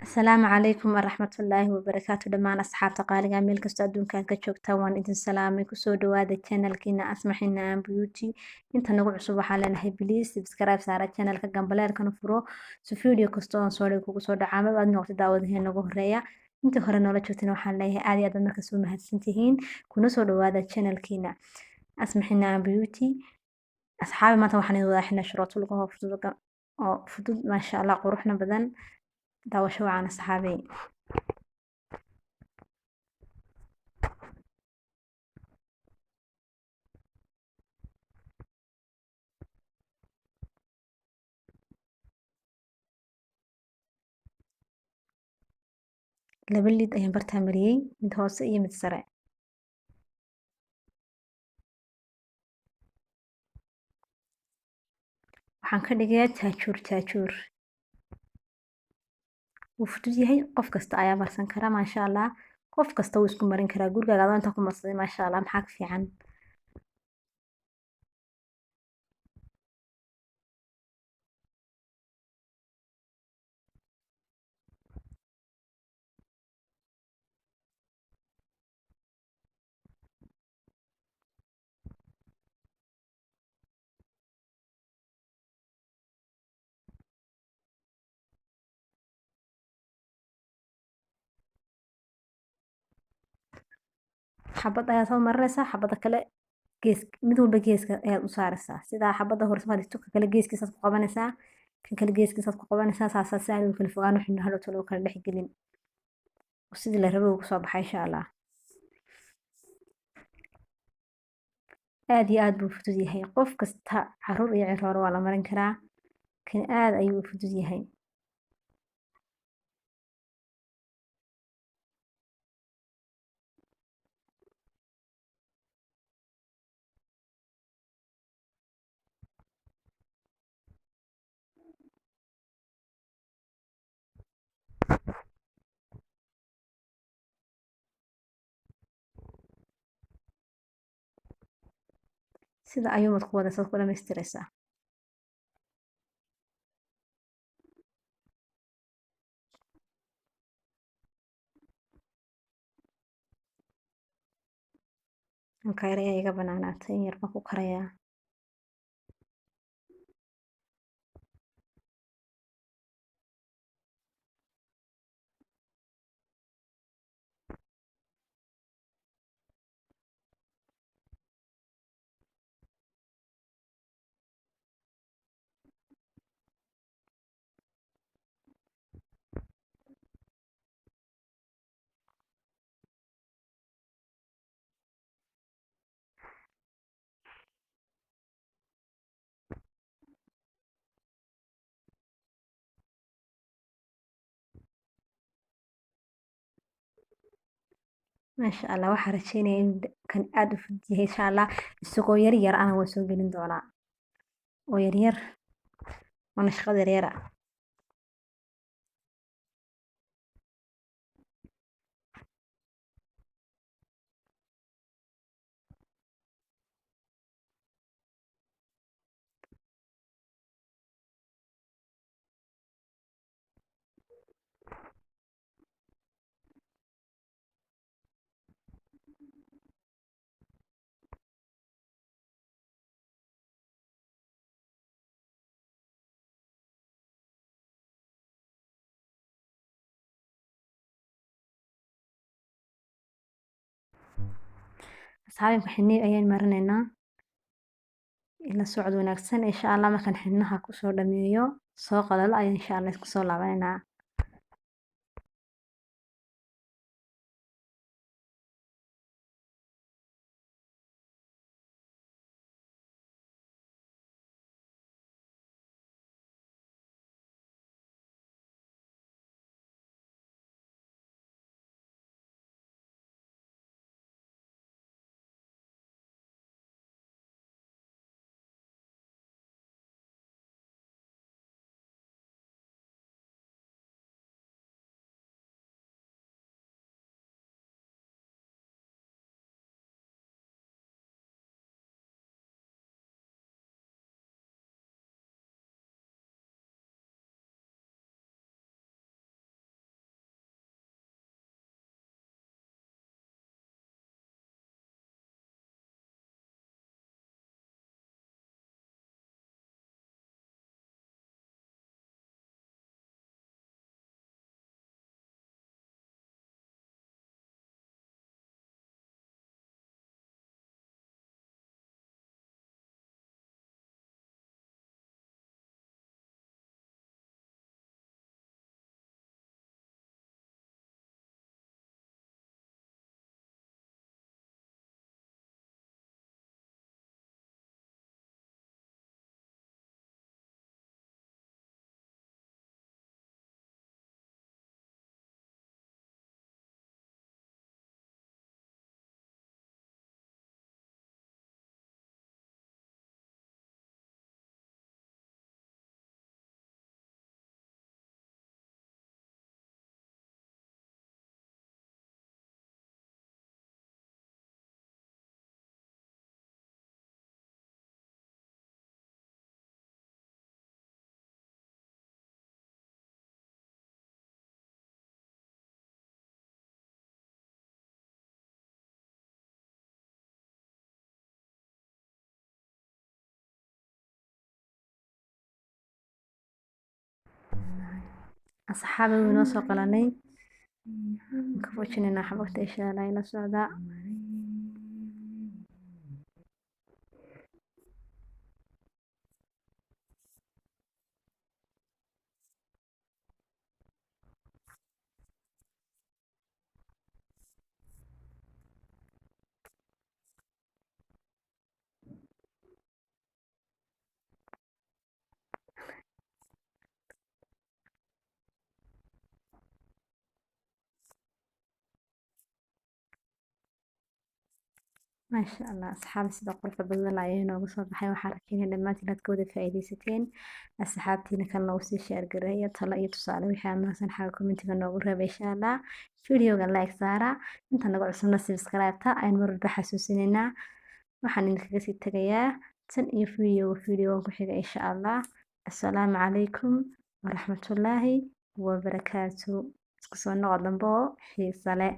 Asalaamu calaykum waraxmatullaahi wabarakaatu dhammaan asxaabta qaaliga meel kastoo adduunkan ka joogtaan waan idin salaamay kusoo dhawaada channelkiina asmaxina aan beauty inta nagu cusub waxaan leenahay please subscribe saara channelka gambaleelkana furo si video kastoo aan soo dhigo kugu soo dhacaa ama aad noqotid daawadaheen nagu horeeya inta hore noola joogtina waxaan leeyahay aad iyo aad markas u mahadsantihiin kuna soo dhawaada channelkiina asmaxina aan beauty asxaabi maanta waxaan idin wadaa xina shuruuto oo fudud maasha allah quruxna badan daawasho wacan asxaabey laba lid ayaan bartaa mariyey mid hoose iyo mid sare waxaan ka dhigayaa jaajuur wuu fudud yahay qof kasta ayaa marsan kara maasha allah qof kasta wuu isku marin karaa gurigaaga adoo inta ku marsaday maasha allah maxaa ka fiican xabad ayaa soo marinaysaa xabada kale gees mid walba geeska ayaad u saaraysaa sidaa xabada hore soo dhigto ka kale geeskiisaad ku qabanaysaa kan kale geeskiisaad ku qabanaysaa saasaa si aan kala fogaan wixii hadhowto loo kala dhex gelin sidii la rabo ugu soo baxay insha allah aad iyo aad buu fudud yahay qof kasta caruur iyo cirooro waa la marin karaa kan aad ayuu u fudud yahay sida ayuumad ku wadaysaad ku dhamaystiraysaa halkaa yar ayaa iga banaanaatay in yar baan ku karayaa maasha allah waxaan rajeynaya in kan aad u fudud yahay insha allah isagoo yar yar ana waa soo gelin doonaa oo yar yar oo nashqad yar yara asxaabinka xiniin ayaan marinaynaa ila socod wanaagsan insha allah markaan xinaha kusoo dhameeyo soo qalalo ayaan insha allah isku soo laabanaynaa asxaabi wuu inoo soo qalanay ka fujinaynaa xabagta insha allah ila socdaa maasha allah asxaab sida quruxda badan ayay inoogu soo baxay waxaan rajeynaya dhammaantiin aad ka wada faa'iidaysateen asxaabtiina kan noogu sii sheer gareeya talo iyo tusaale wixii aad mahadsan xaga commentiga noogu reeba insha allah videoga like saara inta naga cusubna subscribe-ta ayaan mar walba xasuusinaynaa waxaan idinkaga sii tagayaa tan iyo videoga ku xiga insha allah assalaamu calaykum waraxmatullaahi wabarakaatu isku soo noqo dambe oo xiisa leh